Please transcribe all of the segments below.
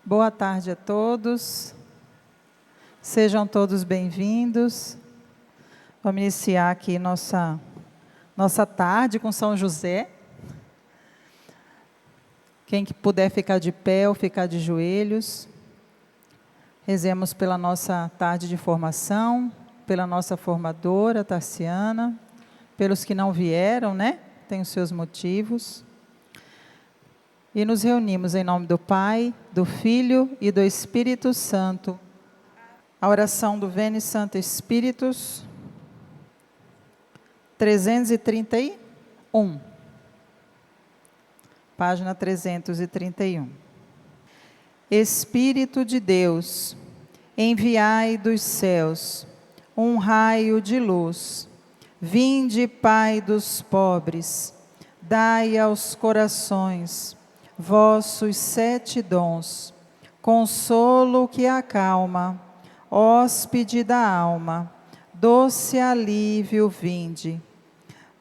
Boa tarde a todos, sejam todos bem-vindos. Vamos iniciar aqui nossa tarde com São José. Quem que puder ficar de pé ou ficar de joelhos, rezemos pela nossa tarde de formação, pela nossa formadora, Tarciana, pelos que não vieram, né? Tem os seus motivos. E nos reunimos em nome do Pai, do Filho e do Espírito Santo. A oração do Veni Santo Espíritus, 331. Página 331. Espírito de Deus, enviai dos céus um raio de luz. Vinde, Pai dos pobres, dai aos corações vossos 7 dons, consolo que acalma, hóspede da alma, doce alívio vinde.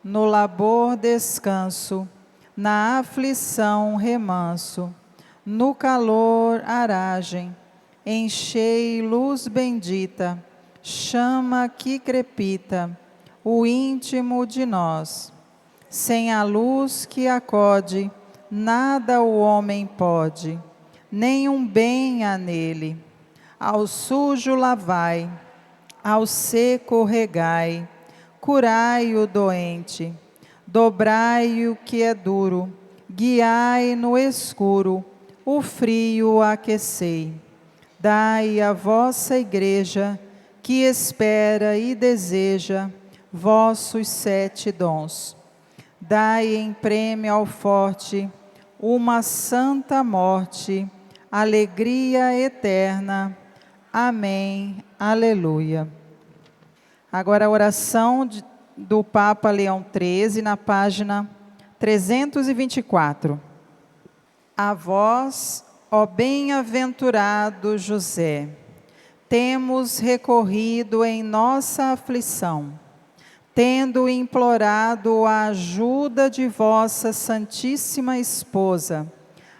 No labor descanso, na aflição remanso, no calor aragem, enchei luz bendita, chama que crepita, o íntimo de nós. Sem a luz que acode, nada o homem pode, nenhum bem há nele. Ao sujo lavai, ao seco regai, curai o doente, dobrai o que é duro, guiai no escuro, o frio aquecei. Dai à vossa igreja, que espera e deseja, vossos 7 dons. Dai em prêmio ao forte uma santa morte, alegria eterna. Amém. Aleluia. Agora a oração do Papa Leão XIII, na página 324. A vós, ó bem-aventurado José, temos recorrido em nossa aflição, tendo implorado a ajuda de vossa Santíssima Esposa.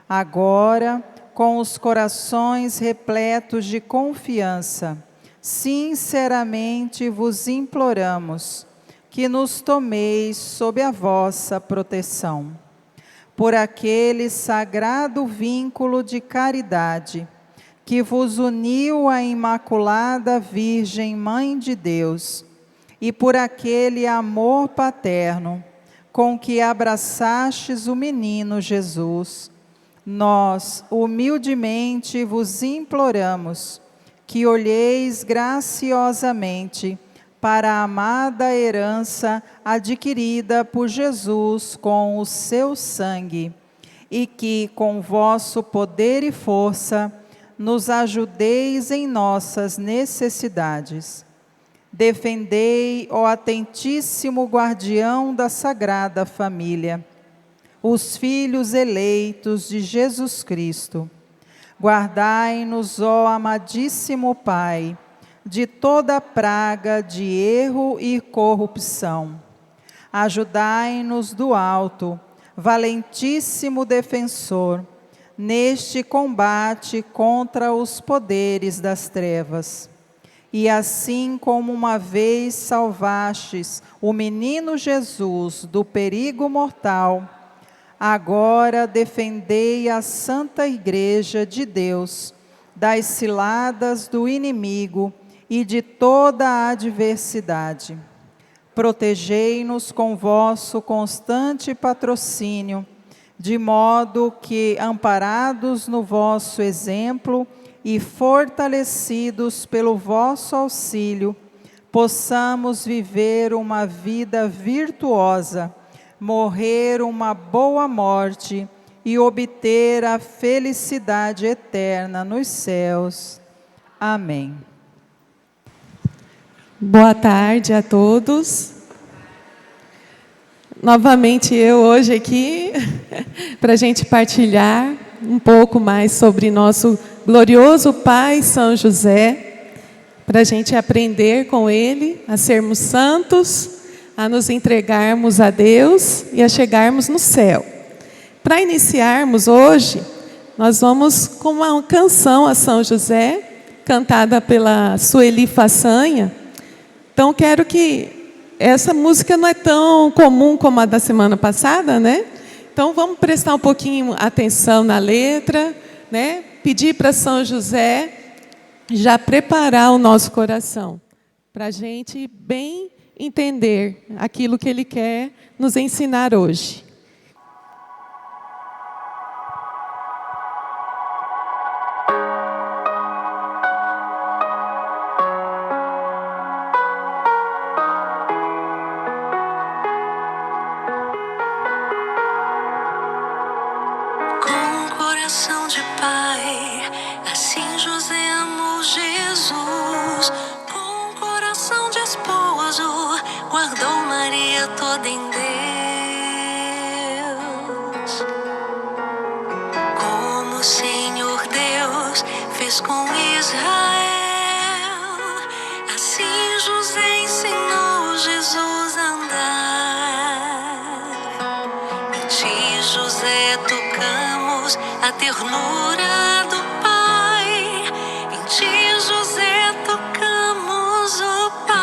Agora, com os corações repletos de confiança, sinceramente vos imploramos que nos tomeis sob a vossa proteção. Por aquele sagrado vínculo de caridade que vos uniu à Imaculada Virgem Mãe de Deus, e por aquele amor paterno com que abraçastes o menino Jesus, nós humildemente vos imploramos que olheis graciosamente para a amada herança adquirida por Jesus com o seu sangue, e que, com vosso poder e força, nos ajudeis em nossas necessidades. Defendei, ó atentíssimo guardião da Sagrada Família, os filhos eleitos de Jesus Cristo. Guardai-nos, ó amadíssimo Pai, de toda praga de erro e corrupção. Ajudai-nos do alto, valentíssimo defensor, neste combate contra os poderes das trevas. E assim como uma vez salvastes o menino Jesus do perigo mortal, agora defendei a Santa Igreja de Deus das ciladas do inimigo e de toda a adversidade. Protegei-nos com vosso constante patrocínio, de modo que, amparados no vosso exemplo e fortalecidos pelo vosso auxílio, possamos viver uma vida virtuosa, morrer uma boa morte e obter a felicidade eterna nos céus. Amém. Boa tarde a todos. Novamente eu hoje aqui para a gente partilhar um pouco mais sobre nosso glorioso Pai São José, para a gente aprender com ele a sermos santos, a nos entregarmos a Deus e a chegarmos no céu. Para iniciarmos hoje, nós vamos com uma canção a São José, cantada pela Sueli Façanha. Então, quero que... Essa música não é tão comum como a da semana passada, né? Então, vamos prestar um pouquinho atenção na letra, né? Pedir para São José já preparar o nosso coração, para a gente bem entender aquilo que ele quer nos ensinar hoje. Guardou Maria toda em Deus, como o Senhor Deus fez com Israel, assim José ensinou Jesus a andar. Em ti, José, tocamos a ternura do Pai, em ti, José, tocamos o Pai.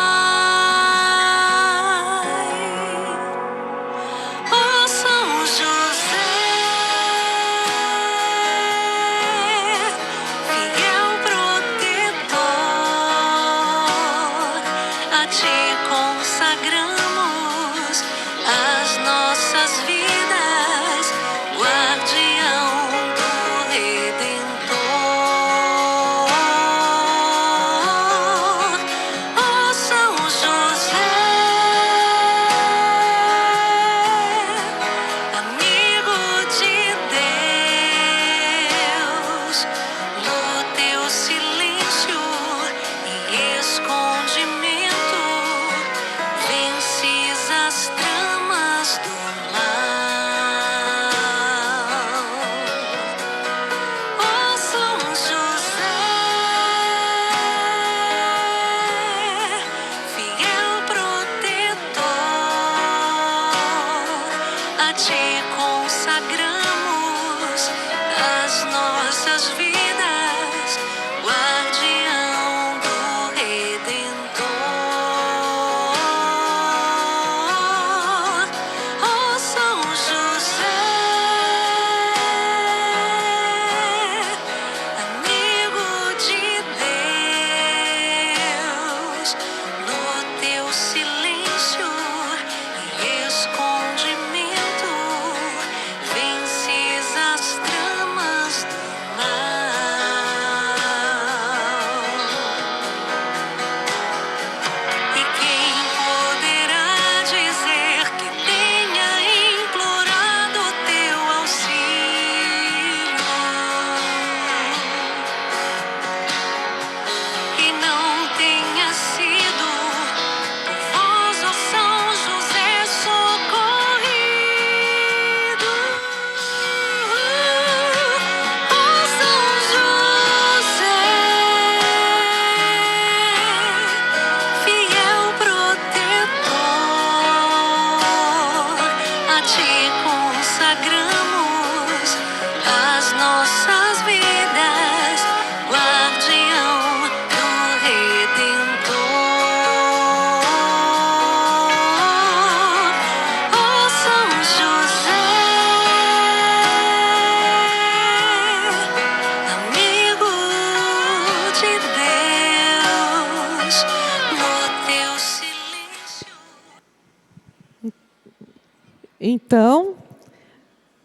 Então,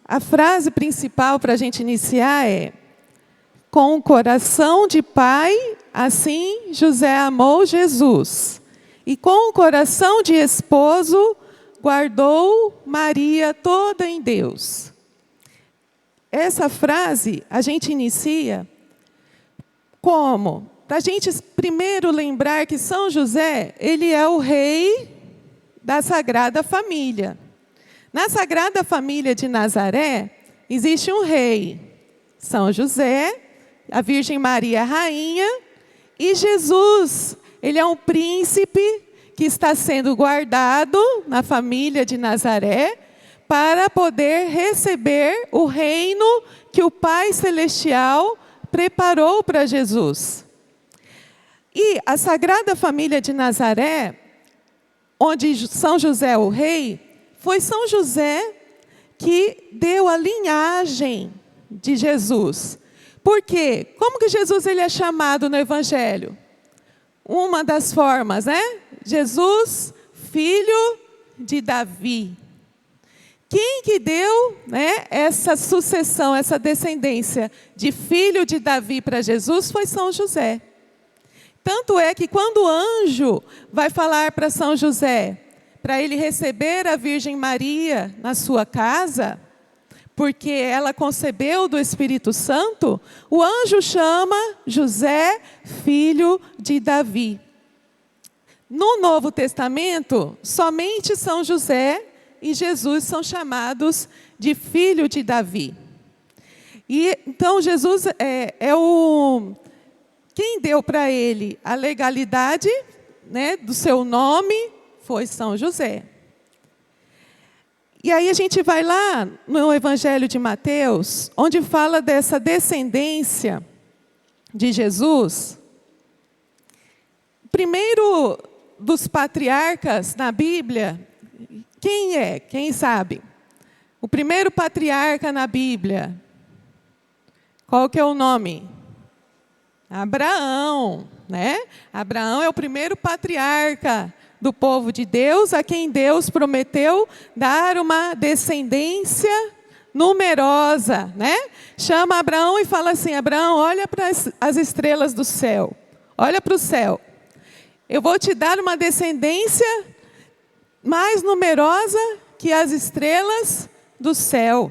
a frase principal para a gente iniciar é: com o coração de pai, assim José amou Jesus. E com o coração de esposo, guardou Maria toda em Deus. Essa frase a gente inicia como? Para a gente primeiro lembrar que São José, ele é o rei da Sagrada Família. Na Sagrada Família de Nazaré, existe um rei, São José, a Virgem Maria, rainha, e Jesus, ele é um príncipe que está sendo guardado na família de Nazaré para poder receber o reino que o Pai Celestial preparou para Jesus. E a Sagrada Família de Nazaré, onde São José é o rei, foi São José que deu a linhagem de Jesus. Por quê? Como que Jesus ele é chamado no Evangelho? Uma das formas, né? Jesus, filho de Davi. Quem que deu, né, essa sucessão, essa descendência de filho de Davi para Jesus foi São José. Tanto é que quando o anjo vai falar para São José, para ele receber a Virgem Maria na sua casa, porque ela concebeu do Espírito Santo, o anjo chama José, filho de Davi. No Novo Testamento, somente São José e Jesus são chamados de filho de Davi. E então Jesus quem deu para ele a legalidade, né, do seu nome foi São José. E aí a gente vai lá no Evangelho de Mateus, onde fala dessa descendência de Jesus. Primeiro dos patriarcas na Bíblia, quem é? Quem sabe? O primeiro patriarca na Bíblia, qual que é o nome? Abraão, né? Abraão é o primeiro patriarca do povo de Deus, a quem Deus prometeu dar uma descendência numerosa, né? Chama Abraão e fala assim: Abraão, olha para as estrelas do céu, olha para o céu. Eu vou te dar uma descendência mais numerosa que as estrelas do céu.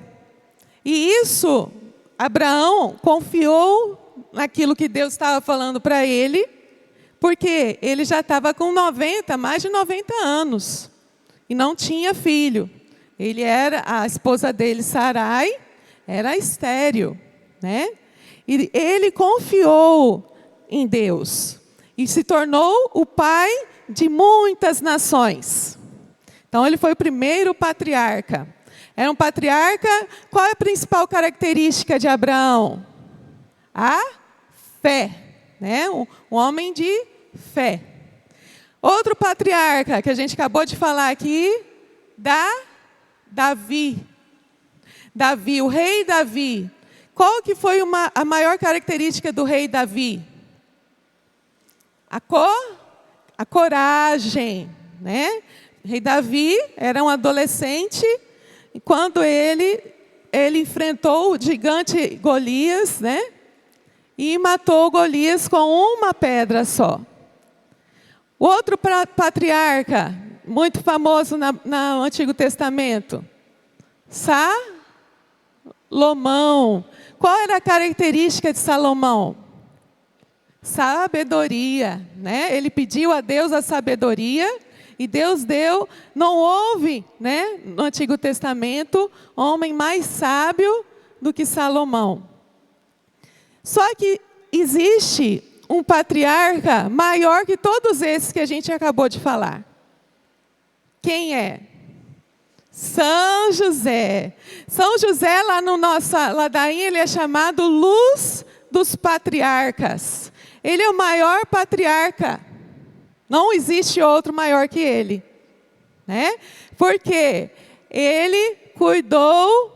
E isso, Abraão confiou naquilo que Deus estava falando para ele, porque ele já estava com mais de 90 anos, e não tinha filho. A esposa dele, Sarai, era estéril, né? E ele confiou em Deus, e se tornou o pai de muitas nações. Então ele foi o primeiro patriarca. Era um patriarca, qual é a principal característica de Abraão? A fé, né? Um homem de fé. Outro patriarca que a gente acabou de falar aqui, Davi. Davi, o rei Davi. Qual que foi a maior característica do rei Davi? A coragem, né? O rei Davi era um adolescente, e quando ele enfrentou o gigante Golias, né? E matou Golias com uma pedra só. O outro patriarca, muito famoso no Antigo Testamento, Salomão. Qual era a característica de Salomão? Sabedoria, né? Ele pediu a Deus a sabedoria e Deus deu. Não houve, né, no Antigo Testamento, homem mais sábio do que Salomão. Só que existe um patriarca maior que todos esses que a gente acabou de falar. Quem é? São José. São José, lá no nossa ladainha, ele é chamado Luz dos Patriarcas. Ele é o maior patriarca. Não existe outro maior que ele, né? Porque ele cuidou,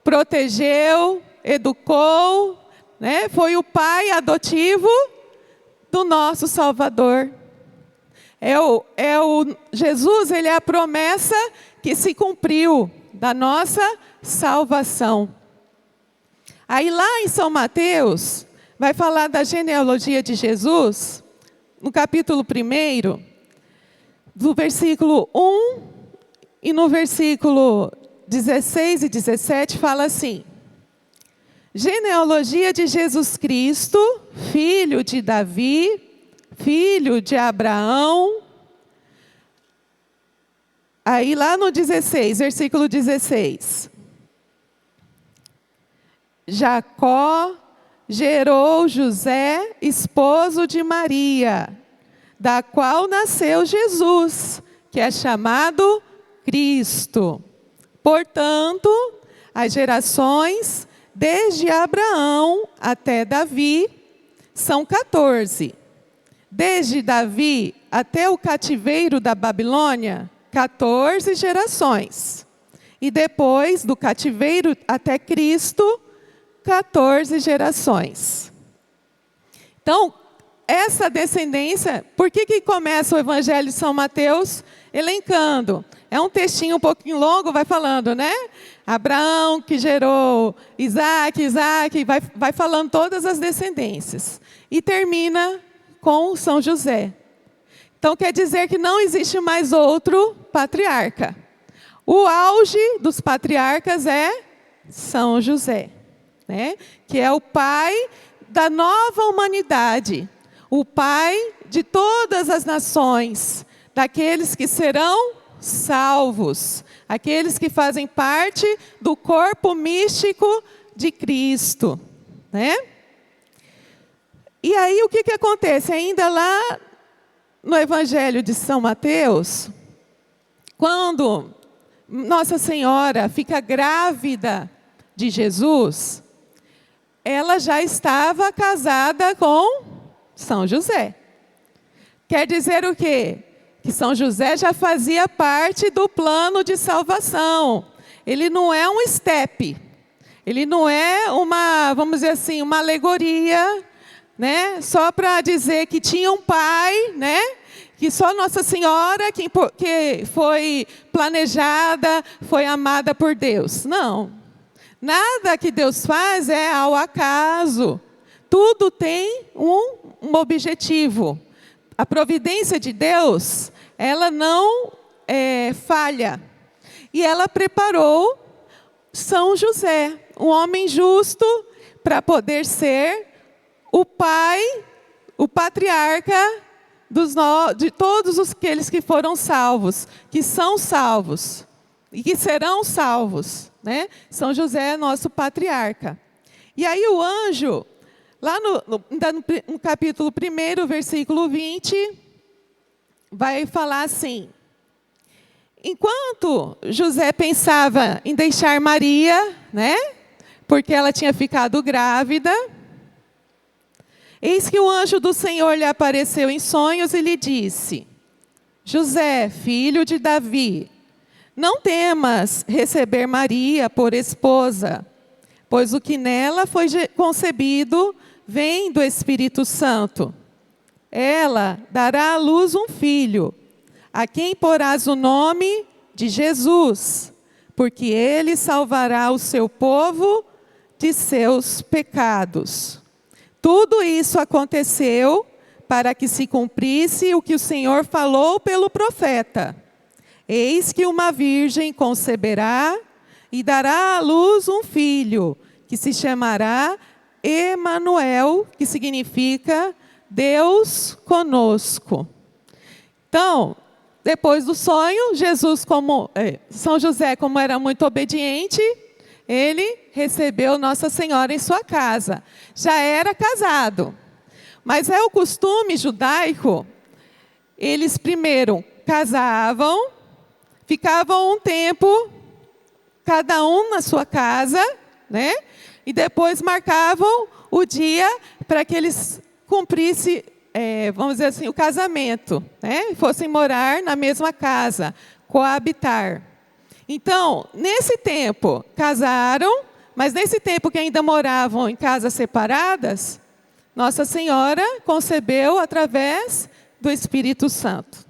protegeu, educou, né? Foi o pai adotivo do nosso Salvador. Jesus, ele é a promessa que se cumpriu da nossa salvação. Aí lá em São Mateus, vai falar da genealogia de Jesus, no capítulo 1, do versículo 1 e no versículo 16 e 17, fala assim: genealogia de Jesus Cristo, filho de Davi, filho de Abraão. Aí lá no 16, versículo 16. Jacó gerou José, esposo de Maria, da qual nasceu Jesus, que é chamado Cristo. Portanto, as gerações desde Abraão até Davi, são 14. Desde Davi até o cativeiro da Babilônia, 14 gerações. E depois do cativeiro até Cristo, 14 gerações. Então, essa descendência, por que começa o Evangelho de São Mateus elencando? É um textinho um pouquinho longo, vai falando, né? Abraão que gerou Isaac, vai falando todas as descendências. E termina com São José. Então, quer dizer que não existe mais outro patriarca. O auge dos patriarcas é São José, né? Que é o pai da nova humanidade, o pai de todas as nações, daqueles que serão salvos, aqueles que fazem parte do corpo místico de Cristo, né? E aí o que acontece? Ainda lá no Evangelho de São Mateus, quando Nossa Senhora fica grávida de Jesus, ela já estava casada com São José. Quer dizer o quê? Que São José já fazia parte do plano de salvação. Ele não é um estepe. Ele não é uma, vamos dizer assim, uma alegoria, né? Só para dizer que tinha um pai, né? Que só Nossa Senhora que foi planejada, foi amada por Deus. Não. Nada que Deus faz é ao acaso. Tudo tem um objetivo. A providência de Deus, ela não falha. E ela preparou São José, um homem justo, para poder ser o pai, o patriarca de todos aqueles que foram salvos, que são salvos e que serão salvos, né? São José é nosso patriarca. E aí o anjo, lá no capítulo 1, versículo 20, vai falar assim: enquanto José pensava em deixar Maria, né? Porque ela tinha ficado grávida, eis que o anjo do Senhor lhe apareceu em sonhos e lhe disse: José, filho de Davi, não temas receber Maria por esposa, pois o que nela foi concebido vem do Espírito Santo. Ela dará à luz um filho, a quem porás o nome de Jesus, porque ele salvará o seu povo de seus pecados. Tudo isso aconteceu para que se cumprisse o que o Senhor falou pelo profeta. Eis que uma virgem conceberá e dará à luz um filho, que se chamará Emanuel, que significa Deus conosco. Então, depois do sonho, São José, como era muito obediente, ele recebeu Nossa Senhora em sua casa. Já era casado. Mas é o costume judaico, eles primeiro casavam, ficavam um tempo, cada um na sua casa, né? E depois marcavam o dia para que eles cumprissem, vamos dizer assim, o casamento, né? Fossem morar na mesma casa, coabitar. Então, nesse tempo, casaram, mas nesse tempo que ainda moravam em casas separadas, Nossa Senhora concebeu através do Espírito Santo.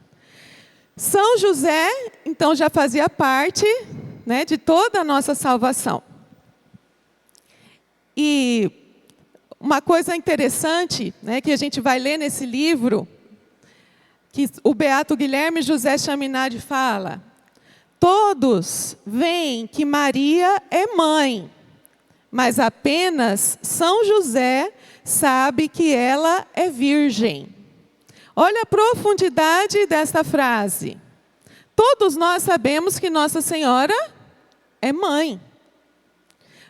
São José, então, já fazia parte, né, de toda a nossa salvação. E uma coisa interessante, né, que a gente vai ler nesse livro, que o beato Guilherme José Chaminade fala: todos veem que Maria é mãe, mas apenas São José sabe que ela é virgem. Olha a profundidade desta frase. Todos nós sabemos que Nossa Senhora é mãe.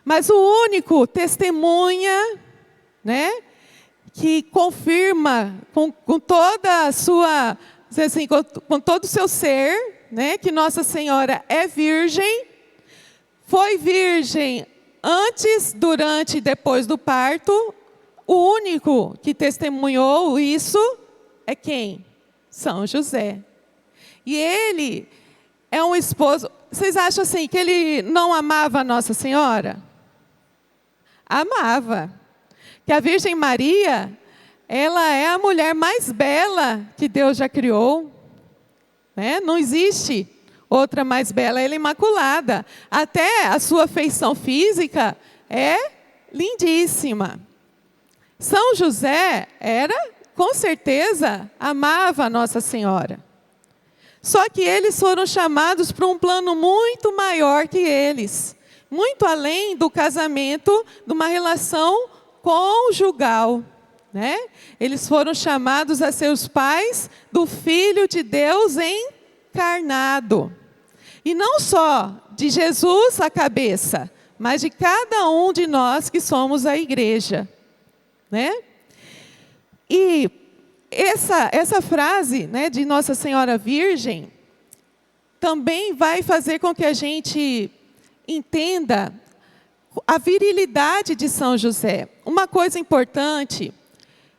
Mas o único testemunha, né, que confirma com toda a sua, assim, com todo o seu ser, né, que Nossa Senhora é virgem, foi virgem antes, durante e depois do parto, o único que testemunhou isso é quem? São José. E ele é um esposo. Vocês acham assim que ele não amava a Nossa Senhora? Amava. Que a Virgem Maria, ela é a mulher mais bela que Deus já criou. Né? Não existe outra mais bela, ela é imaculada. Até a sua feição física é lindíssima. São José era, com certeza, amava a Nossa Senhora. Só que eles foram chamados para um plano muito maior que eles. Muito além do casamento, de uma relação conjugal. Né? Eles foram chamados a ser os pais do Filho de Deus encarnado. E não só de Jesus a cabeça, mas de cada um de nós que somos a igreja. Né? E essa frase, né, de Nossa Senhora Virgem também vai fazer com que a gente entenda a virilidade de São José. Uma coisa importante,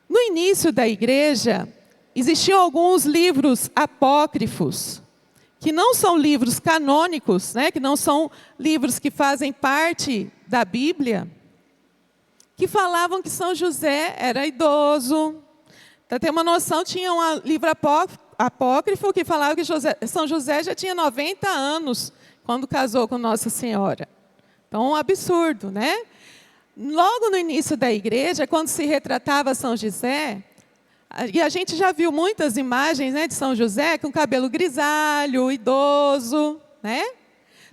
no início da igreja, existiam alguns livros apócrifos, que não são livros canônicos, né, que não são livros que fazem parte da Bíblia, que falavam que São José era idoso. Para ter uma noção, tinha um livro apócrifo que falava que São José já tinha 90 anos quando casou com Nossa Senhora. Então, um absurdo, né? Logo no início da igreja, quando se retratava São José, e a gente já viu muitas imagens, né, de São José com cabelo grisalho, idoso, né?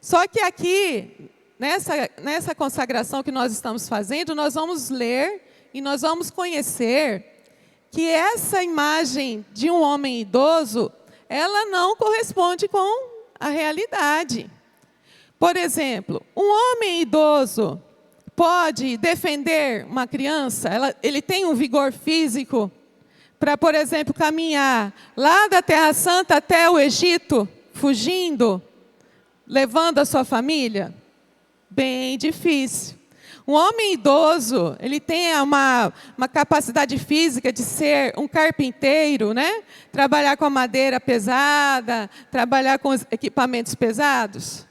Só que aqui, nessa consagração que nós estamos fazendo, nós vamos ler e nós vamos conhecer que essa imagem de um homem idoso, ela não corresponde com a realidade. Por exemplo, um homem idoso pode defender uma criança? Ele tem um vigor físico para, por exemplo, caminhar lá da Terra Santa até o Egito, fugindo, levando a sua família? Bem difícil. Um homem idoso, ele tem uma capacidade física de ser um carpinteiro, né? Trabalhar com a madeira pesada, trabalhar com os equipamentos pesados.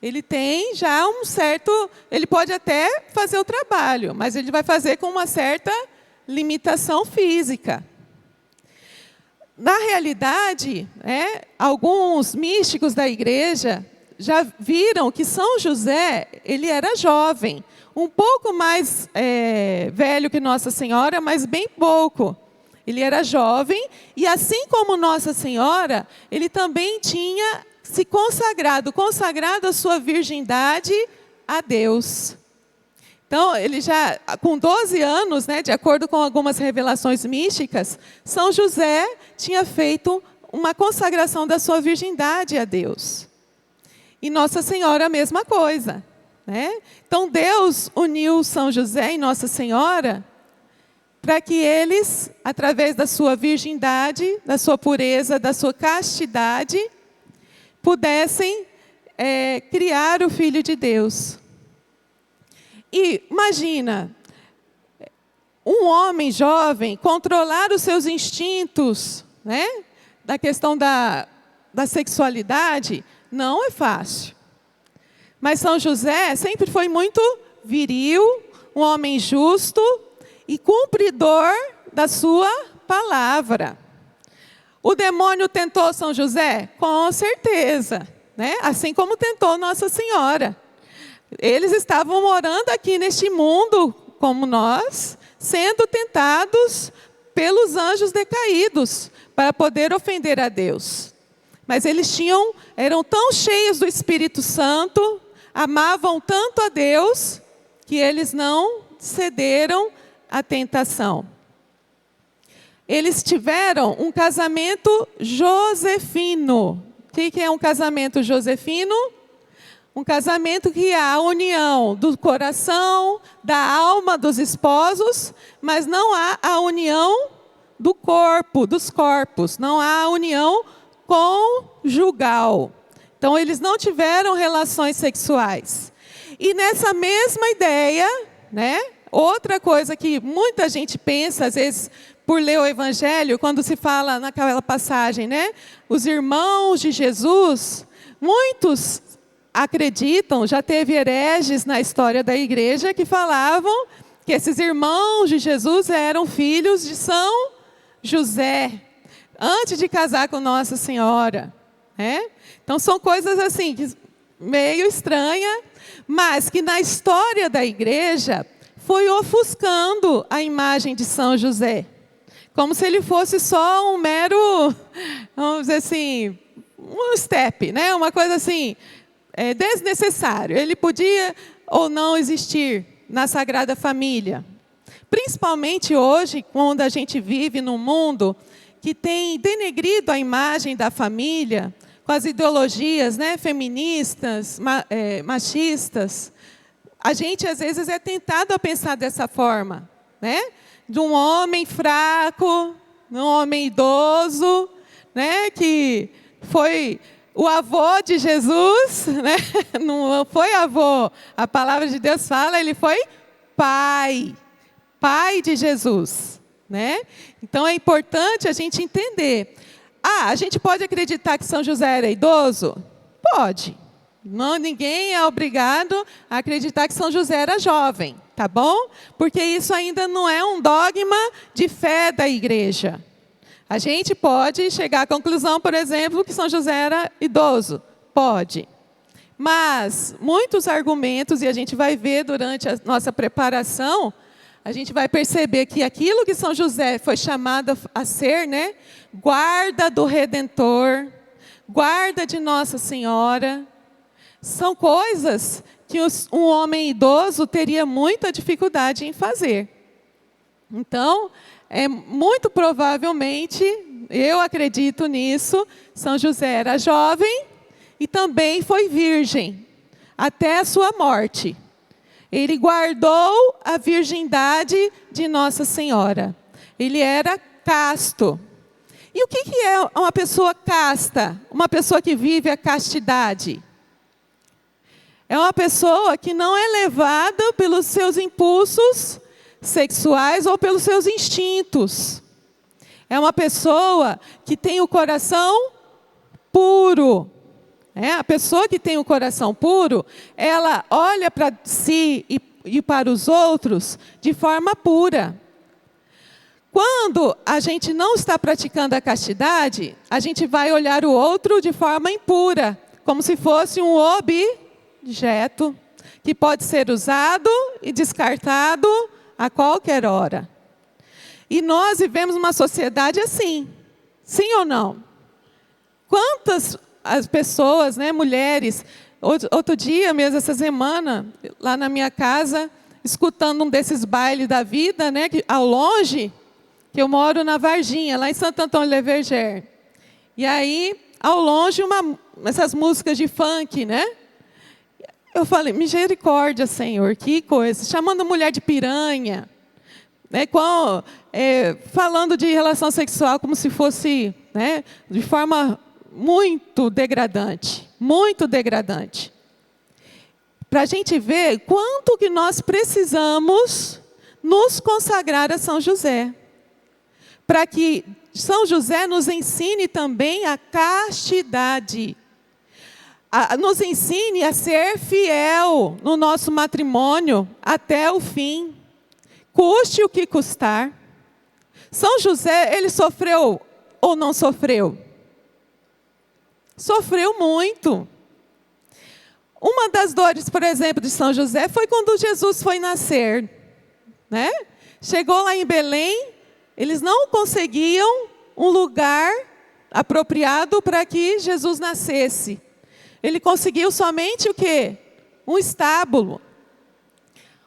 Ele tem já um certo... Ele pode até fazer o trabalho, mas ele vai fazer com uma certa limitação física. Na realidade, alguns místicos da igreja já viram que São José, ele era jovem, um pouco mais velho que Nossa Senhora, mas bem pouco. Ele era jovem e, assim como Nossa Senhora, ele também tinha se consagrado a sua virgindade a Deus. Então, ele já, com 12 anos, né, de acordo com algumas revelações místicas, São José tinha feito uma consagração da sua virgindade a Deus. E Nossa Senhora a mesma coisa. Né? Então, Deus uniu São José e Nossa Senhora para que eles, através da sua virgindade, da sua pureza, da sua castidade, pudessem criar o Filho de Deus. E imagina, um homem jovem controlar os seus instintos, né? Da questão da sexualidade, não é fácil. Mas São José sempre foi muito viril, um homem justo e cumpridor da sua palavra. O demônio tentou São José? Com certeza, né? Assim como tentou Nossa Senhora. Eles estavam morando aqui neste mundo, como nós, sendo tentados pelos anjos decaídos, para poder ofender a Deus. Mas eles eram tão cheios do Espírito Santo, amavam tanto a Deus, que eles não cederam à tentação. Eles tiveram um casamento josefino. O que é um casamento josefino? Um casamento que há a união do coração, da alma dos esposos, mas não há a união do corpo, dos corpos. Não há a união conjugal. Então, eles não tiveram relações sexuais. E nessa mesma ideia, né? Outra coisa que muita gente pensa, às vezes, por ler o Evangelho, quando se fala naquela passagem, né? Os irmãos de Jesus, muitos acreditam, já teve hereges na história da igreja que falavam que esses irmãos de Jesus eram filhos de São José, antes de casar com Nossa Senhora, né? Então são coisas assim, meio estranhas, mas que na história da igreja foi ofuscando a imagem de São José, como se ele fosse só um mero, vamos dizer assim, um step, né? Uma coisa assim, desnecessário. Ele podia ou não existir na Sagrada Família. Principalmente hoje, quando a gente vive num mundo que tem denegrido a imagem da família, com as ideologias, né, feministas, machistas, a gente às vezes é tentado a pensar dessa forma, né? De um homem fraco, um homem idoso, né, que foi o avô de Jesus, né? Não foi avô, a palavra de Deus fala, ele foi pai de Jesus, né? Então é importante a gente entender. A gente pode acreditar que São José era idoso? Pode. Não, ninguém é obrigado a acreditar que São José era jovem, tá bom? Porque isso ainda não é um dogma de fé da igreja. A gente pode chegar à conclusão, por exemplo, que São José era idoso. Pode. Mas muitos argumentos, e a gente vai ver durante a nossa preparação, a gente vai perceber que aquilo que São José foi chamado a ser, né? Guarda do Redentor, guarda de Nossa Senhora, são coisas que um homem idoso teria muita dificuldade em fazer. Então, muito provavelmente, eu acredito nisso, São José era jovem e também foi virgem, até a sua morte. Ele guardou a virgindade de Nossa Senhora. Ele era casto. E o que é uma pessoa casta? Uma pessoa que vive a castidade? É uma pessoa que não é levada pelos seus impulsos sexuais ou pelos seus instintos. É uma pessoa que tem o coração puro. A pessoa que tem o coração puro, ela olha para si e para os outros de forma pura. Quando a gente não está praticando a castidade, a gente vai olhar o outro de forma impura, como se fosse um objeto que pode ser usado e descartado a qualquer hora. E nós vivemos uma sociedade assim, sim ou não? Quantas as pessoas, né, mulheres, outro dia mesmo, essa semana, lá na minha casa, escutando um desses bailes da vida, né, ao longe, que eu moro na Varginha, lá em Santo Antônio de Verger. E aí, ao longe, essas músicas de funk, né? Eu falei, misericórdia, Senhor, que coisa. Chamando a mulher de piranha, né, falando de relação sexual como se fosse, né, de forma muito degradante, muito degradante. Para a gente ver quanto que nós precisamos nos consagrar a São José. Para que São José nos ensine também a castidade. Nos ensine a ser fiel no nosso matrimônio até o fim. Custe o que custar. São José, ele sofreu ou não sofreu? Sofreu muito. Uma das dores, por exemplo, de São José foi quando Jesus foi nascer, né? Chegou lá em Belém, eles não conseguiam um lugar apropriado para que Jesus nascesse. Ele conseguiu somente o quê? Um estábulo.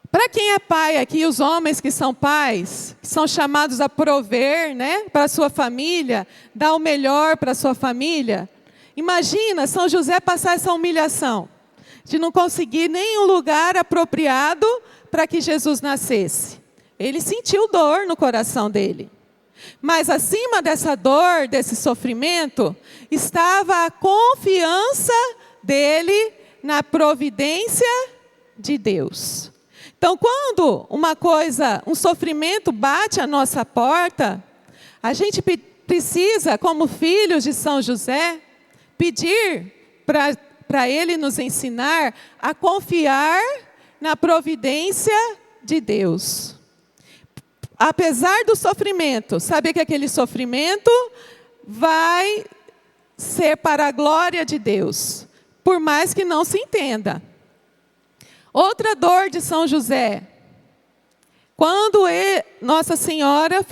Para quem é pai aqui, os homens que são pais, que são chamados a prover, né, para a sua família, dar o melhor para a sua família. Imagina São José passar essa humilhação, de não conseguir nenhum lugar apropriado para que Jesus nascesse. Ele sentiu dor no coração dele. Mas acima dessa dor, desse sofrimento, estava a confiança dele na providência de Deus. Então, quando um sofrimento bate à nossa porta, a gente precisa, como filhos de São José, pedir para Ele nos ensinar a confiar na providência de Deus. Apesar do sofrimento, saber que aquele sofrimento vai ser para a glória de Deus, por mais que não se entenda. Outra dor de São José, quando ele e Nossa Senhora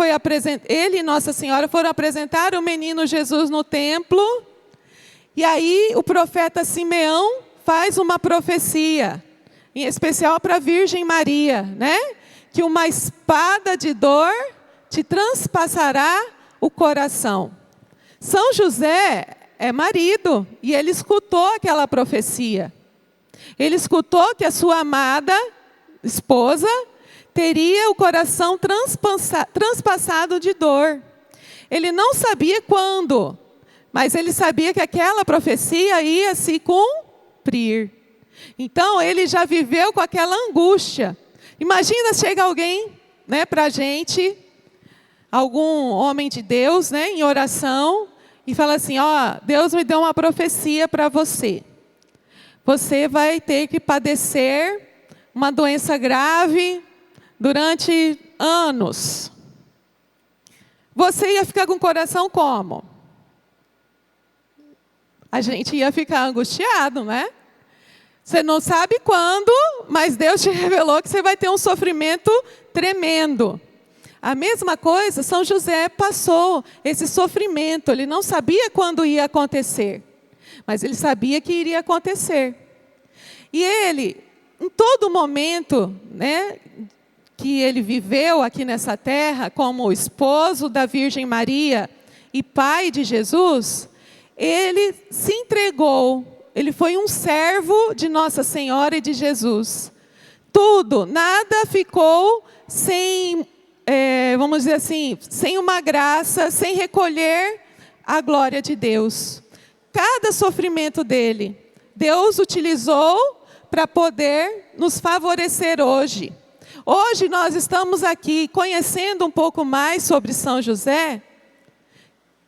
foram apresentar o menino Jesus no templo, e aí o profeta Simeão faz uma profecia, em especial para a Virgem Maria, né? Que uma espada de dor te transpassará o coração. São José é marido, e ele escutou aquela profecia. Ele escutou que a sua amada esposa teria o coração transpassado de dor. Ele não sabia quando, mas ele sabia que aquela profecia ia se cumprir. Então, ele já viveu com aquela angústia. Imagina se chega alguém, né, para a gente, algum homem de Deus, né, em oração, e fala assim, Deus me deu uma profecia para você. Você vai ter que padecer uma doença grave durante anos. Você ia ficar com o coração como? A gente ia ficar angustiado, né? Você não sabe quando, mas Deus te revelou que você vai ter um sofrimento tremendo. A mesma coisa, São José passou esse sofrimento. Ele não sabia quando ia acontecer, mas ele sabia que iria acontecer. E ele, em todo momento, né, que ele viveu aqui nessa terra, como esposo da Virgem Maria e pai de Jesus, ele se entregou. Ele foi um servo de Nossa Senhora e de Jesus. Tudo, nada ficou sem, vamos dizer assim, sem uma graça, sem recolher a glória de Deus. Cada sofrimento dele, Deus utilizou para poder nos favorecer hoje. Hoje nós estamos aqui conhecendo um pouco mais sobre São José.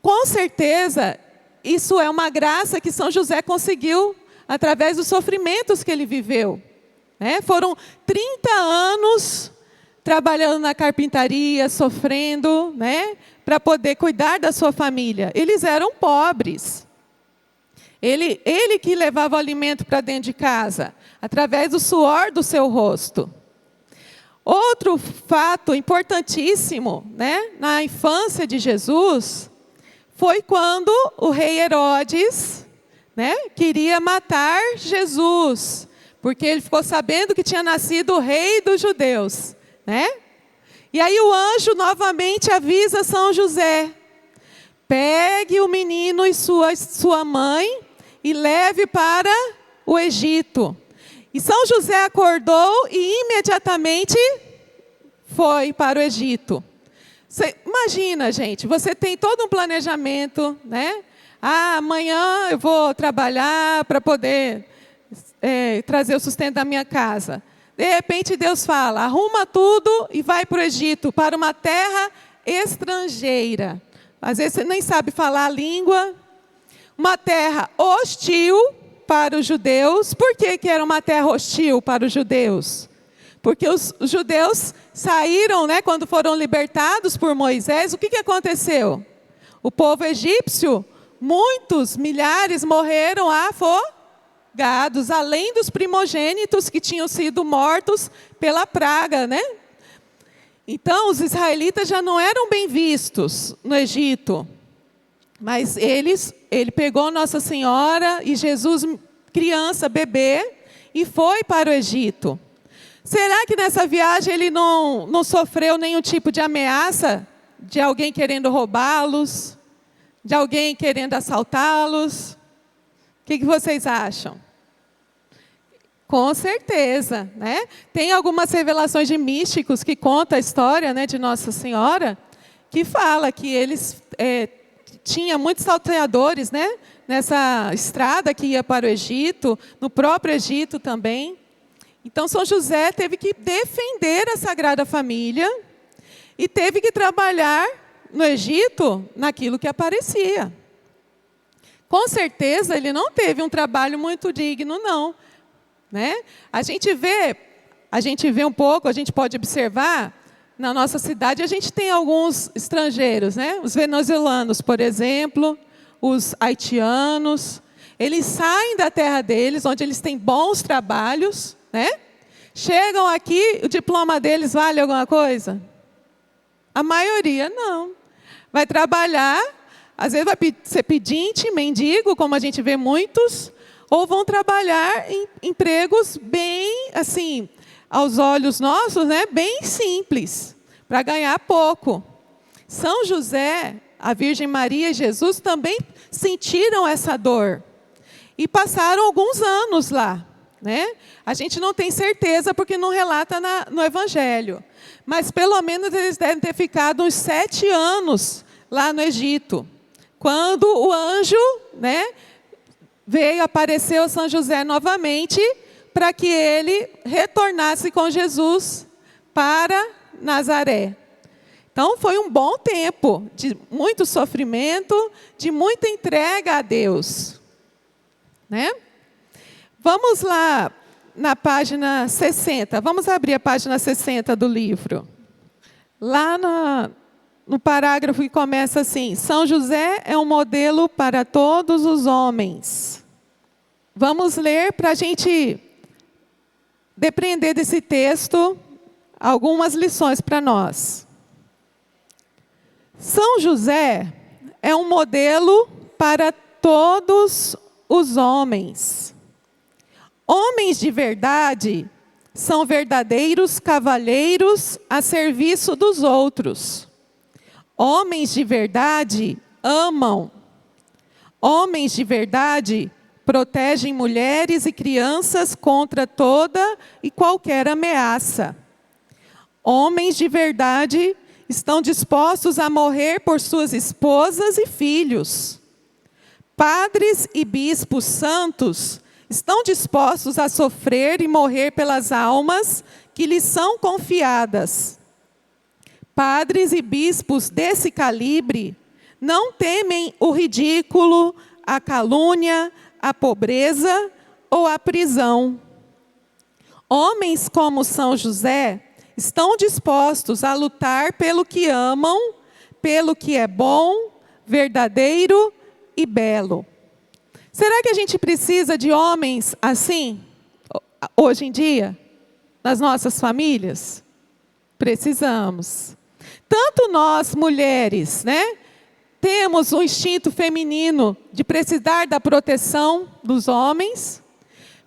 Com certeza, isso é uma graça que São José conseguiu através dos sofrimentos que ele viveu. Né? Foram 30 anos trabalhando na carpintaria, sofrendo, né, para poder cuidar da sua família. Eles eram pobres. Ele que levava o alimento para dentro de casa, através do suor do seu rosto. Outro fato importantíssimo, né, na infância de Jesus, foi quando o rei Herodes, né, queria matar Jesus, porque ele ficou sabendo que tinha nascido o rei dos judeus, né? E aí o anjo novamente avisa São José: pegue o menino e sua mãe e leve para o Egito. E São José acordou e imediatamente foi para o Egito. Você imagina, gente, você tem todo um planejamento, né? Amanhã eu vou trabalhar para poder trazer o sustento da minha casa. De repente Deus fala, arruma tudo e vai para o Egito, para uma terra estrangeira. Às vezes você nem sabe falar a língua. Uma terra hostil para os judeus. Por que era uma terra hostil para os judeus? Porque os judeus saíram, né, quando foram libertados por Moisés. O que aconteceu? O povo egípcio, muitos, milhares morreram afogados, além dos primogênitos que tinham sido mortos pela praga, né? Então, os israelitas já não eram bem vistos no Egito. Mas ele pegou Nossa Senhora e Jesus, criança, bebê, e foi para o Egito. Será que nessa viagem ele não sofreu nenhum tipo de ameaça de alguém querendo roubá-los, de alguém querendo assaltá-los? O que vocês acham? Com certeza, né? Tem algumas revelações de místicos que contam a história, né, de Nossa Senhora, que fala que eles tinha muitos salteadores, né, nessa estrada que ia para o Egito, no próprio Egito também. Então, São José teve que defender a Sagrada Família e teve que trabalhar no Egito naquilo que aparecia. Com certeza, ele não teve um trabalho muito digno, não. Né? A gente vê um pouco, a gente pode observar, na nossa cidade, a gente tem alguns estrangeiros, né? Os venezuelanos, por exemplo, os haitianos. Eles saem da terra deles, onde eles têm bons trabalhos, né? Chegam aqui, o diploma deles vale alguma coisa? A maioria não. Vai trabalhar, às vezes vai ser pedinte, mendigo, como a gente vê muitos, ou vão trabalhar em empregos bem, assim, aos olhos nossos, né, bem simples, para ganhar pouco. São José, a Virgem Maria e Jesus também sentiram essa dor. E passaram alguns anos lá. Né? A gente não tem certeza porque não relata no Evangelho. Mas pelo menos eles devem ter ficado uns 7 anos lá no Egito. Quando o anjo, né, apareceu a São José novamente, para que ele retornasse com Jesus para Nazaré. Então foi um bom tempo de muito sofrimento, de muita entrega a Deus. Né? Vamos lá na página 60. Vamos abrir a página 60 do livro. Lá no parágrafo que começa assim: São José é um modelo para todos os homens. Vamos ler para a gente depreender desse texto algumas lições para nós. São José é um modelo para todos os homens. Homens de verdade são verdadeiros cavalheiros a serviço dos outros. Homens de verdade amam. Homens de verdade protegem mulheres e crianças contra toda e qualquer ameaça. Homens de verdade estão dispostos a morrer por suas esposas e filhos. Padres e bispos santos estão dispostos a sofrer e morrer pelas almas que lhes são confiadas. Padres e bispos desse calibre não temem o ridículo, a calúnia, a pobreza ou a prisão. Homens como São José estão dispostos a lutar pelo que amam, pelo que é bom, verdadeiro e belo. Será que a gente precisa de homens assim, hoje em dia, nas nossas famílias? Precisamos. Tanto nós, mulheres, né, temos um instinto feminino de precisar da proteção dos homens,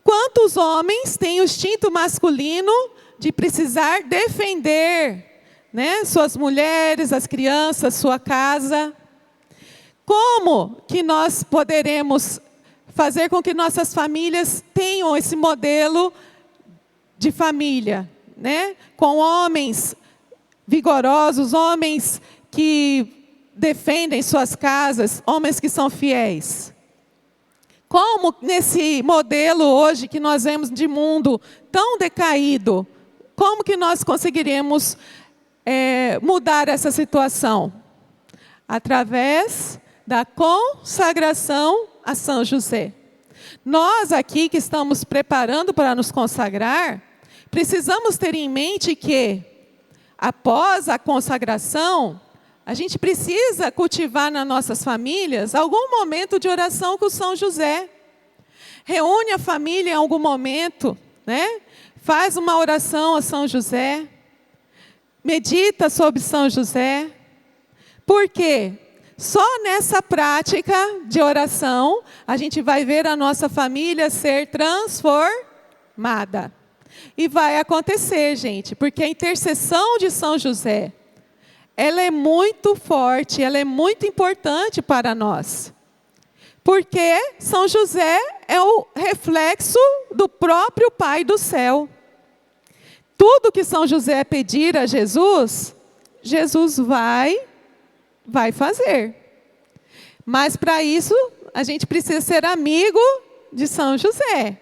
quanto os homens têm o instinto masculino de precisar defender, né, suas mulheres, as crianças, sua casa. Como que nós poderemos fazer com que nossas famílias tenham esse modelo de família, né? Com homens vigorosos, homens que defendem suas casas, homens que são fiéis. Como nesse modelo hoje que nós vemos de mundo tão decaído, como que nós conseguiremos mudar essa situação? Através da consagração a São José. Nós aqui que estamos preparando para nos consagrar, precisamos ter em mente que, após a consagração, a gente precisa cultivar nas nossas famílias algum momento de oração com São José. Reúne a família em algum momento, né? Faz uma oração a São José. Medita sobre São José. Por quê? Só nessa prática de oração, a gente vai ver a nossa família ser transformada. E vai acontecer, gente, porque a intercessão de São José, ela é muito forte, ela é muito importante para nós. Porque São José é o reflexo do próprio Pai do céu. Tudo que São José pedir a Jesus, Jesus vai fazer. Mas para isso, a gente precisa ser amigo de São José.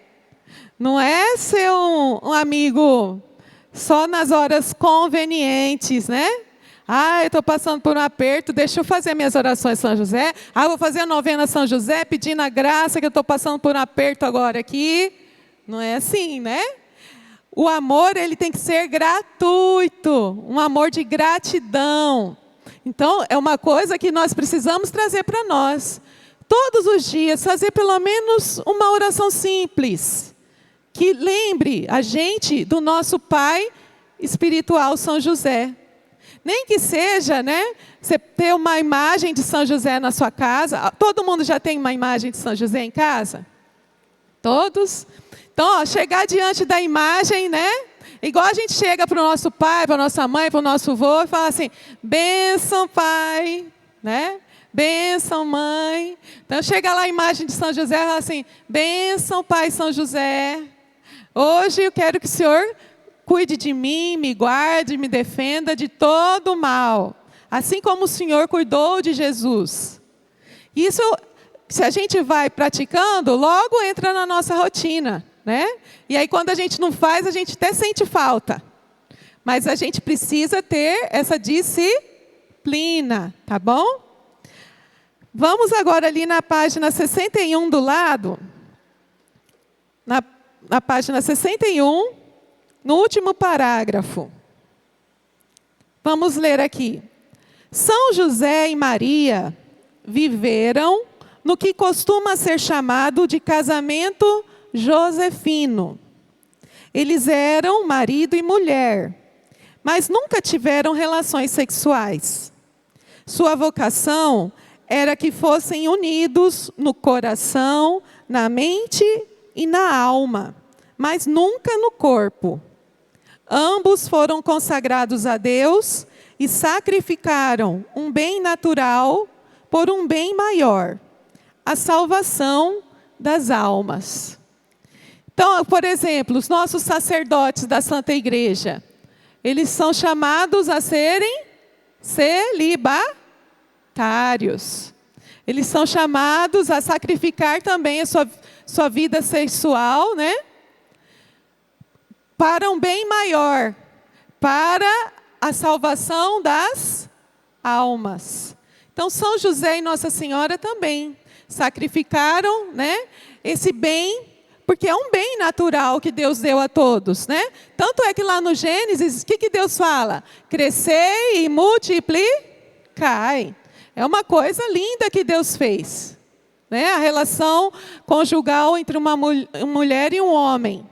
Não é ser um amigo só nas horas convenientes, né? Eu estou passando por um aperto, deixa eu fazer minhas orações São José. Vou fazer a novena São José, pedindo a graça que eu estou passando por um aperto agora aqui. Não é assim, né? O amor, ele tem que ser gratuito, um amor de gratidão. Então, é uma coisa que nós precisamos trazer para nós. Todos os dias, fazer pelo menos uma oração simples, que lembre a gente do nosso Pai espiritual São José. Nem que seja, né, você ter uma imagem de São José na sua casa. Todo mundo já tem uma imagem de São José em casa? Todos? Então, chegar diante da imagem, né? Igual a gente chega para o nosso pai, para a nossa mãe, para o nosso avô, e fala assim, bênção pai, né? Bênção mãe. Então, chega lá a imagem de São José e fala assim, bênção pai São José. Hoje eu quero que o Senhor cuide de mim, me guarde, me defenda de todo o mal. Assim como o Senhor cuidou de Jesus. Isso, se a gente vai praticando, logo entra na nossa rotina, né? E aí quando a gente não faz, a gente até sente falta. Mas a gente precisa ter essa disciplina, tá bom? Vamos agora ali na página 61 do lado. Na página 61, no último parágrafo. Vamos ler aqui. São José e Maria viveram no que costuma ser chamado de casamento josefino. Eles eram marido e mulher, mas nunca tiveram relações sexuais. Sua vocação era que fossem unidos no coração, na mente e na alma, mas nunca no corpo. Ambos foram consagrados a Deus e sacrificaram um bem natural por um bem maior, a salvação das almas. Então, por exemplo, os nossos sacerdotes da Santa Igreja, eles são chamados a serem celibatários. Eles são chamados a sacrificar também a sua vida sexual, né? Para um bem maior, para a salvação das almas. Então, São José e Nossa Senhora também sacrificaram, né, esse bem, porque é um bem natural que Deus deu a todos, né? Tanto é que lá no Gênesis, o que Deus fala? Crescei e multiplicai. É uma coisa linda que Deus fez, né? A relação conjugal entre uma mulher e um homem.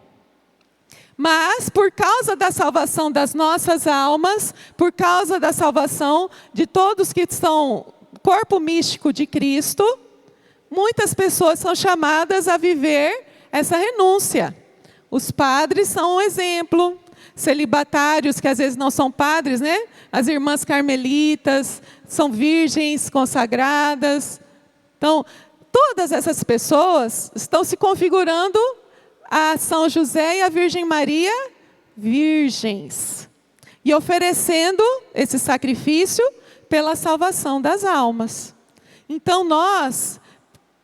Mas, por causa da salvação das nossas almas, por causa da salvação de todos que são corpo místico de Cristo, muitas pessoas são chamadas a viver essa renúncia. Os padres são um exemplo, celibatários que às vezes não são padres, né? As irmãs carmelitas são virgens consagradas. Então, todas essas pessoas estão se configurando a São José e a Virgem Maria virgens, e oferecendo esse sacrifício pela salvação das almas. Então nós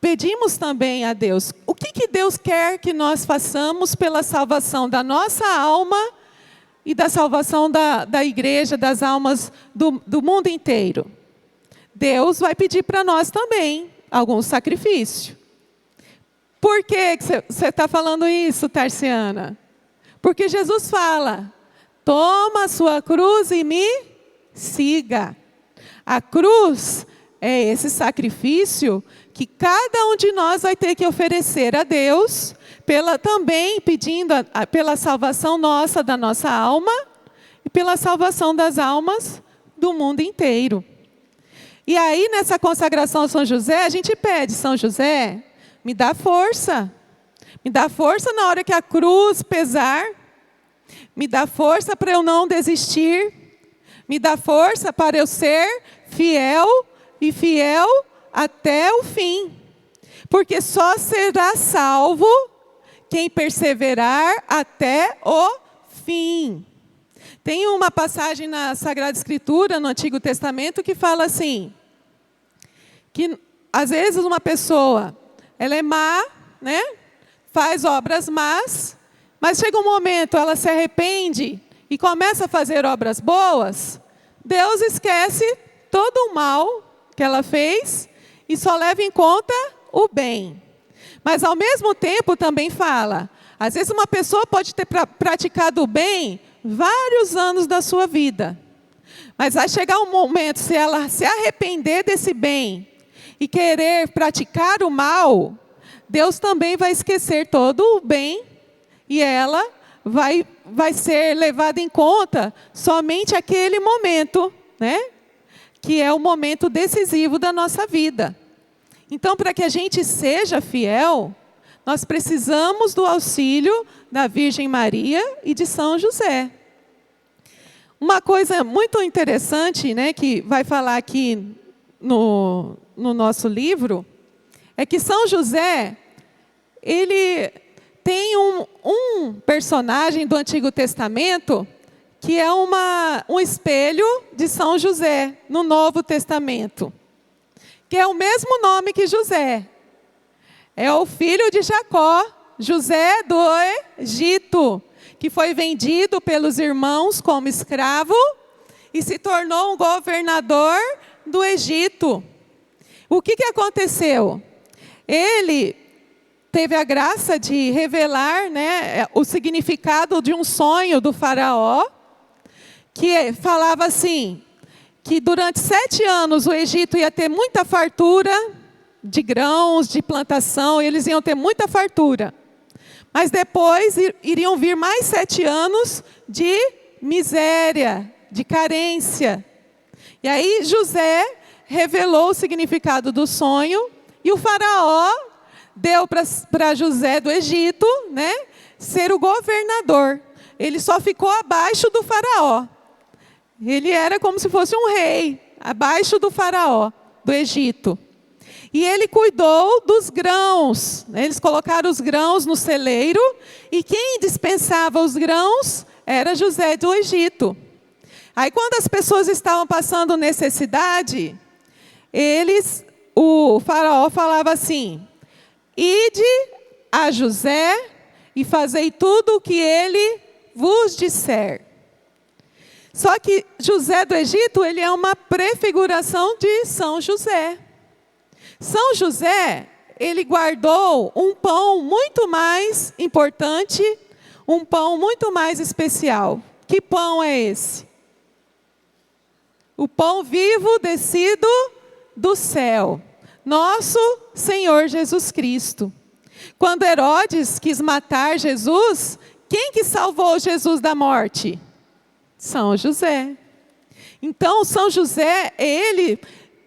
pedimos também a Deus, o que Deus quer que nós façamos pela salvação da nossa alma e da salvação da igreja, das almas do mundo inteiro? Deus vai pedir para nós também algum sacrifício. Por que você está falando isso, Tarciana? Porque Jesus fala, toma a sua cruz e me siga. A cruz é esse sacrifício que cada um de nós vai ter que oferecer a Deus, também pedindo pela salvação nossa, da nossa alma, e pela salvação das almas do mundo inteiro. E aí, nessa consagração a São José, a gente pede, São José, me dá força. Me dá força na hora que a cruz pesar. Me dá força para eu não desistir. Me dá força para eu ser fiel e fiel até o fim. Porque só será salvo quem perseverar até o fim. Tem uma passagem na Sagrada Escritura, no Antigo Testamento, que fala assim, que às vezes uma pessoa, ela é má, né? Faz obras más, mas chega um momento, ela se arrepende e começa a fazer obras boas, Deus esquece todo o mal que ela fez e só leva em conta o bem. Mas ao mesmo tempo também fala, às vezes uma pessoa pode ter praticado o bem vários anos da sua vida. Mas vai chegar um momento, se ela se arrepender desse bem e querer praticar o mal, Deus também vai esquecer todo o bem e ela vai ser levada em conta somente aquele momento, né? Que é o momento decisivo da nossa vida. Então, para que a gente seja fiel, nós precisamos do auxílio da Virgem Maria e de São José. Uma coisa muito interessante, né, que vai falar aqui no nosso livro, é que São José, ele tem um personagem do Antigo Testamento que é um espelho de São José no Novo Testamento, que é o mesmo nome que José. É o filho de Jacó, José do Egito, que foi vendido pelos irmãos como escravo e se tornou um governador do Egito. O que aconteceu? Ele teve a graça de revelar, né, o significado de um sonho do faraó, que falava assim, que durante 7 anos o Egito ia ter muita fartura de grãos, de plantação, e eles iam ter muita fartura. Mas depois iriam vir mais 7 anos de miséria, de carência. E aí José revelou o significado do sonho, e o faraó deu para José do Egito, né, ser o governador. Ele só ficou abaixo do faraó. Ele era como se fosse um rei, abaixo do faraó do Egito. E ele cuidou dos grãos. Eles colocaram os grãos no celeiro, e quem dispensava os grãos era José do Egito. Aí quando as pessoas estavam passando necessidade, o faraó falava assim: ide a José e fazei tudo o que ele vos disser. Só que José do Egito, ele é uma prefiguração de São José. São José, ele guardou um pão muito mais importante, um pão muito mais especial. Que pão é esse? O pão vivo descido do céu, nosso Senhor Jesus Cristo. Quando Herodes quis matar Jesus, quem que salvou Jesus da morte? São José. Então, São José é ele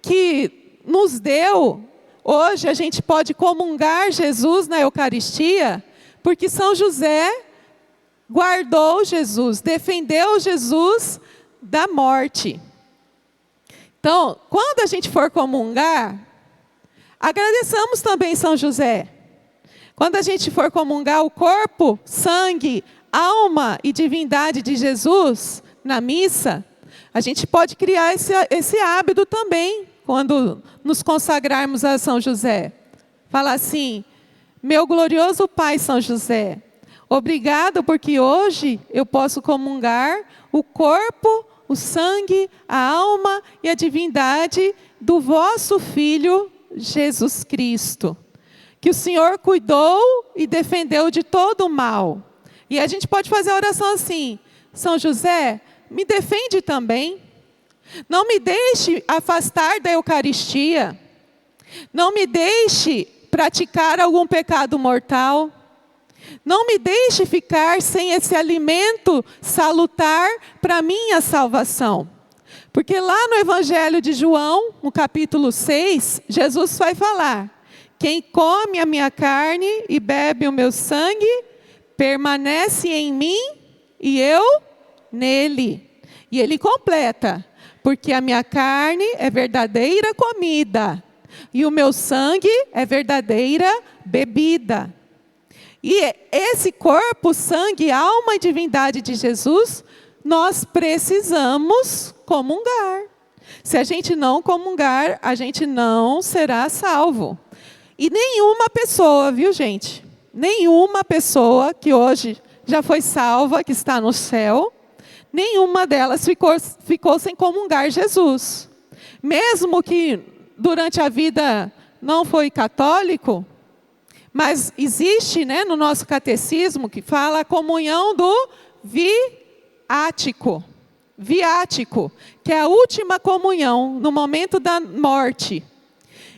que nos deu, hoje a gente pode comungar Jesus na Eucaristia, porque São José guardou Jesus, defendeu Jesus da morte. Então, quando a gente for comungar, agradeçamos também São José. Quando a gente for comungar o corpo, sangue, alma e divindade de Jesus na missa, a gente pode criar esse hábito também, quando nos consagrarmos a São José. Falar assim: meu glorioso Pai São José, obrigado porque hoje eu posso comungar o corpo, o sangue, a alma e a divindade do vosso Filho Jesus Cristo, que o Senhor cuidou e defendeu de todo o mal. E a gente pode fazer a oração assim: São José, me defende também. Não me deixe afastar da Eucaristia. Não me deixe praticar algum pecado mortal. Não me deixe ficar sem esse alimento salutar para minha salvação. Porque lá no Evangelho de João, no capítulo 6, Jesus vai falar: quem come a minha carne e bebe o meu sangue, permanece em mim e eu nele. E ele completa: porque a minha carne é verdadeira comida e o meu sangue é verdadeira bebida. E esse corpo, sangue, alma e divindade de Jesus, nós precisamos comungar. Se a gente não comungar, a gente não será salvo. E nenhuma pessoa, viu gente? Nenhuma pessoa que hoje já foi salva, que está no céu, nenhuma delas ficou sem comungar Jesus. Mesmo que durante a vida não foi católico, mas existe, né, no nosso catecismo que fala a comunhão do viático. Viático, que é a última comunhão no momento da morte.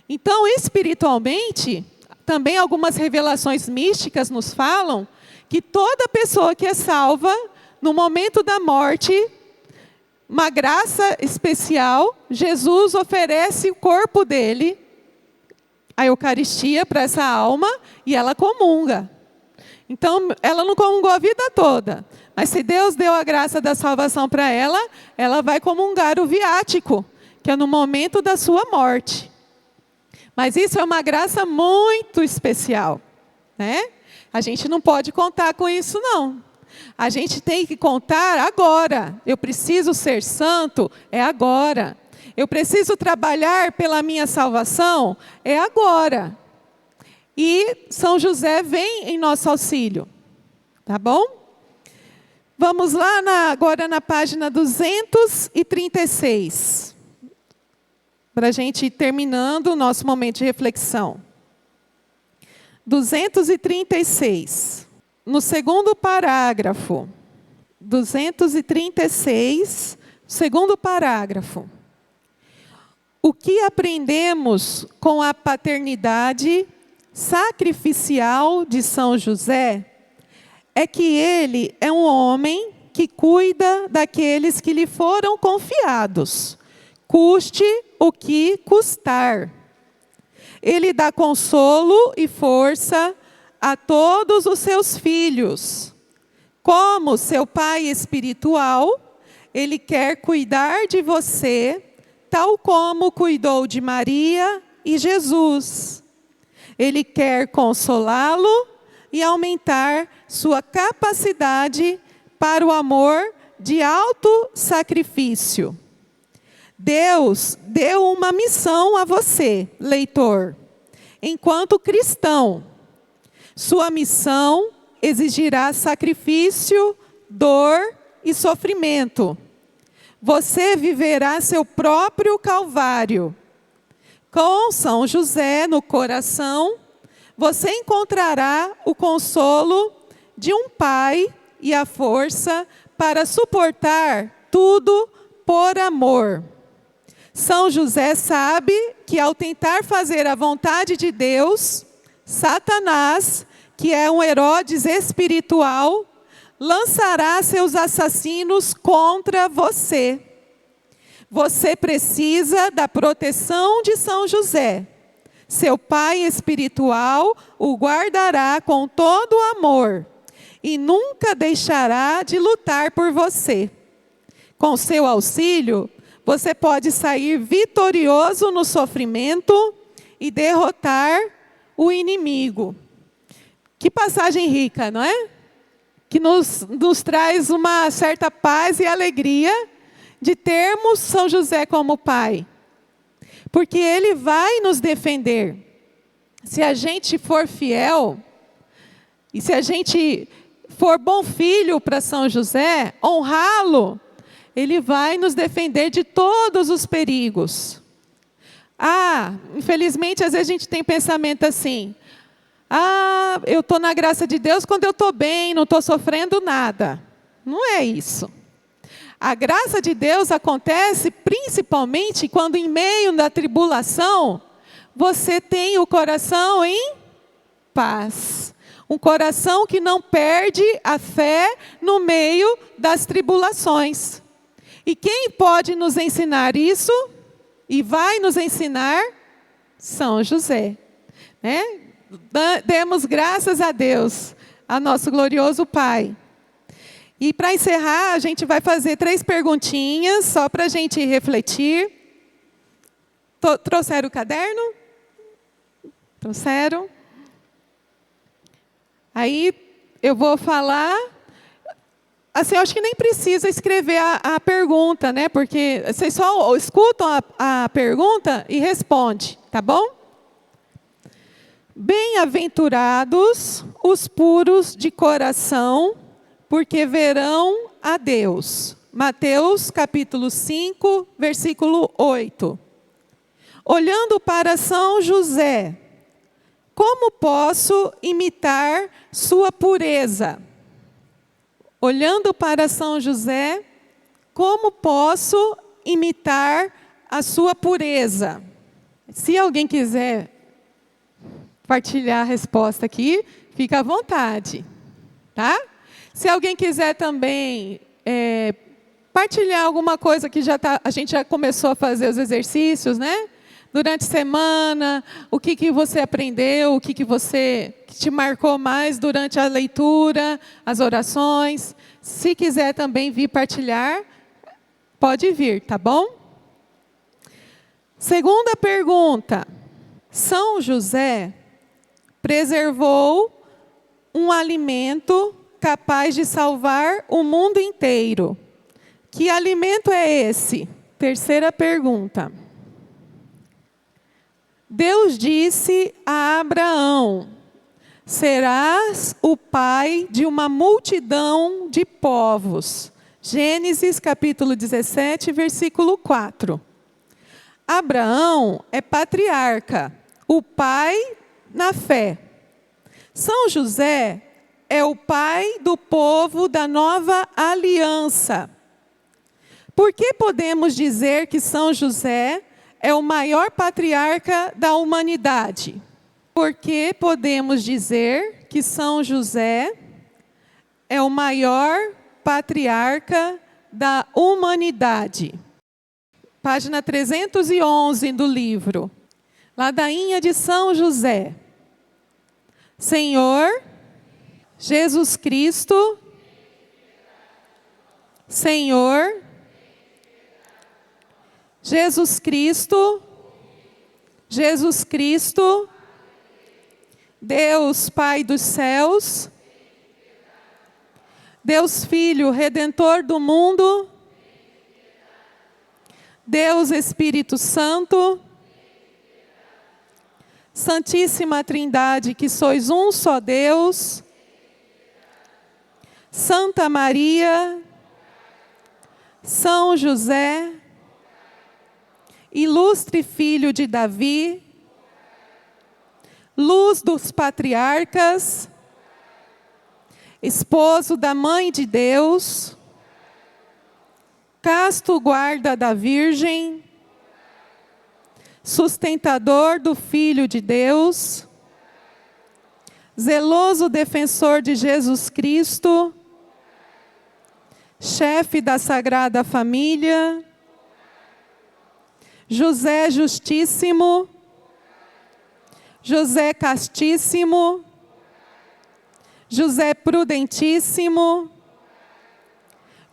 Então, espiritualmente, também algumas revelações místicas nos falam que toda pessoa que é salva, no momento da morte, uma graça especial, Jesus oferece o corpo dele, a Eucaristia, para essa alma, e ela comunga. Então, ela não comungou a vida toda, mas se Deus deu a graça da salvação para ela, ela vai comungar o viático, que é no momento da sua morte. Mas isso é uma graça muito especial, né? A gente não pode contar com isso, não. A gente tem que contar agora. Eu preciso ser santo, é agora. Eu preciso trabalhar pela minha salvação, é agora. E São José vem em nosso auxílio, tá bom? Vamos lá agora na página 236. Para a gente ir terminando o nosso momento de reflexão. 236. No segundo parágrafo. 236, segundo parágrafo. O que aprendemos com a paternidade sacrificial de São José é que ele é um homem que cuida daqueles que lhe foram confiados, custe o que custar. Ele dá consolo e força a todos os seus filhos. Como seu pai espiritual, ele quer cuidar de você, tal como cuidou de Maria e Jesus. Ele quer consolá-lo e aumentar sua capacidade para o amor de alto sacrifício. Deus deu uma missão a você, leitor, enquanto cristão. Sua missão exigirá sacrifício, dor e sofrimento. Você viverá seu próprio calvário. Com São José no coração, você encontrará o consolo de um pai e a força para suportar tudo por amor. São José sabe que ao tentar fazer a vontade de Deus, Satanás, que é um Herodes espiritual, lançará seus assassinos contra você. Você precisa da proteção de São José. Seu pai espiritual o guardará com todo o amor e nunca deixará de lutar por você. Com seu auxílio, você pode sair vitorioso no sofrimento e derrotar o inimigo. Que passagem rica, não é? Que nos traz uma certa paz e alegria de termos São José como pai. Porque ele vai nos defender. Se a gente for fiel, e se a gente for bom filho para São José, honrá-lo, ele vai nos defender de todos os perigos. Infelizmente, às vezes a gente tem pensamento assim: eu estou na graça de Deus quando eu estou bem, não estou sofrendo nada. Não é isso. A graça de Deus acontece principalmente quando, em meio da tribulação, você tem o coração em paz. Um coração que não perde a fé no meio das tribulações. E quem pode nos ensinar isso? E vai nos ensinar? São José. Né? Demos graças a Deus, a nosso glorioso Pai. E para encerrar, a gente vai fazer 3 perguntinhas, só para a gente refletir. Trouxeram o caderno? Trouxeram? Aí eu vou falar. Assim, eu acho que nem precisa escrever a pergunta, né? Porque vocês só escutam a pergunta e respondem, tá bom? Bem-aventurados os puros de coração, porque verão a Deus. Mateus capítulo 5, versículo 8. Olhando para São José, como posso imitar sua pureza? Olhando para São José, como posso imitar a sua pureza? Se alguém quiser partilhar a resposta aqui, fica à vontade, tá? Se alguém quiser também partilhar alguma coisa que a gente já começou a fazer os exercícios, né? Durante a semana, o que você aprendeu, o que te marcou mais durante a leitura, as orações. Se quiser também vir partilhar, pode vir, tá bom? Segunda pergunta. São José preservou um alimento capaz de salvar o mundo inteiro. Que alimento é esse? Terceira pergunta. Deus disse a Abraão: serás o pai de uma multidão de povos. Gênesis capítulo 17, versículo 4. Abraão é patriarca, o pai na fé. São José é o pai do povo da nova aliança. Por que podemos dizer que São José é o maior patriarca da humanidade? Por que podemos dizer que São José é o maior patriarca da humanidade? Página 311 do livro. Ladainha de São José. Senhor Jesus Cristo, Senhor Jesus Cristo, Jesus Cristo, Deus Pai dos céus, Deus Filho Redentor do mundo, Deus Espírito Santo, Santíssima Trindade, que sois um só Deus, Santa Maria, São José, ilustre filho de Davi, luz dos patriarcas, esposo da Mãe de Deus, casto guarda da Virgem, sustentador do Filho de Deus, zeloso defensor de Jesus Cristo, chefe da Sagrada Família, José Justíssimo, José Castíssimo, José Prudentíssimo,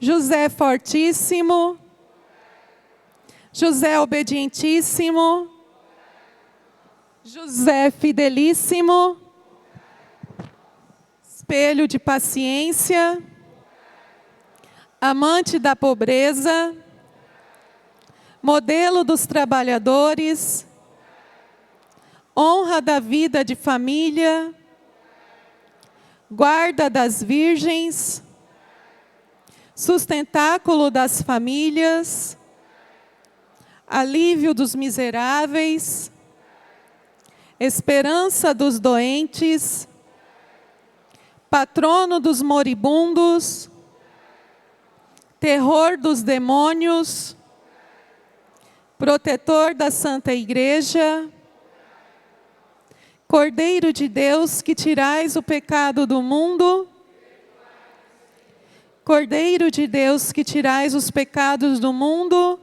José Fortíssimo, José Obedientíssimo, José Fidelíssimo, espelho de paciência, amante da pobreza, modelo dos trabalhadores, honra da vida de família, guarda das virgens, sustentáculo das famílias, alívio dos miseráveis, esperança dos doentes, patrono dos moribundos, terror dos demônios, protetor da Santa Igreja, Cordeiro de Deus que tirais o pecado do mundo, Cordeiro de Deus que tirais os pecados do mundo,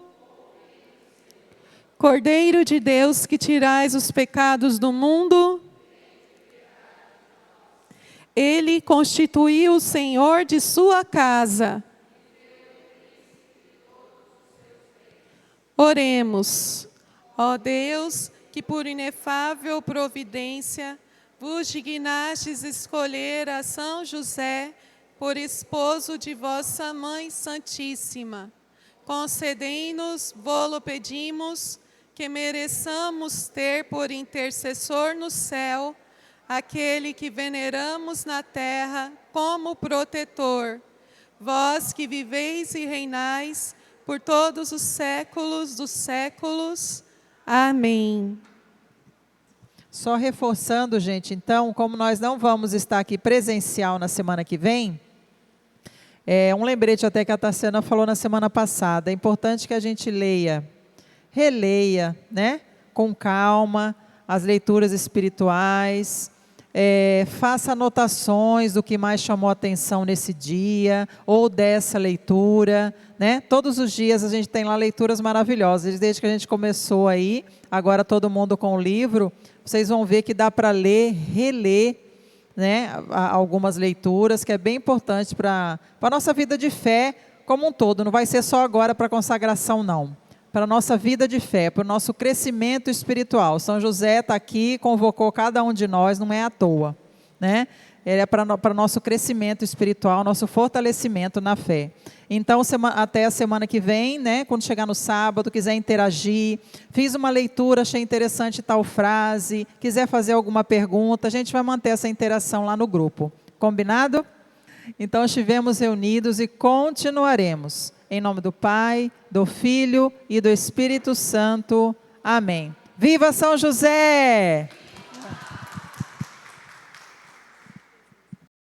Cordeiro de Deus que tirais os pecados do mundo, Ele constituiu o Senhor de sua casa. Oremos. Ó Deus, que por inefável providência vos dignastes escolher a São José por esposo de vossa Mãe Santíssima, concedei-nos, vô-lo pedimos, que mereçamos ter por intercessor no céu aquele que veneramos na terra como protetor, vós que viveis e reinais por todos os séculos dos séculos. Amém. Só reforçando, gente, então, como nós não vamos estar aqui presencial na semana que vem, um lembrete até que a Tassiana falou na semana passada, é importante que a gente leia, releia, né, com calma, as leituras espirituais, faça anotações do que mais chamou a atenção nesse dia, ou dessa leitura, né? Todos os dias a gente tem lá leituras maravilhosas, desde que a gente começou aí, agora todo mundo com o livro, vocês vão ver que dá para ler, reler, né, algumas leituras, que é bem importante para a nossa vida de fé como um todo, não vai ser só agora para a consagração não, para a nossa vida de fé, para o nosso crescimento espiritual. São José está aqui, convocou cada um de nós, não é à toa, né? Ele é para o nosso crescimento espiritual, nosso fortalecimento na fé. Então, até a semana que vem, né, quando chegar no sábado, quiser interagir, fiz uma leitura, achei interessante tal frase, quiser fazer alguma pergunta, a gente vai manter essa interação lá no grupo. Combinado? Então, estivemos reunidos e continuaremos. Em nome do Pai, do Filho e do Espírito Santo. Amém. Viva São José!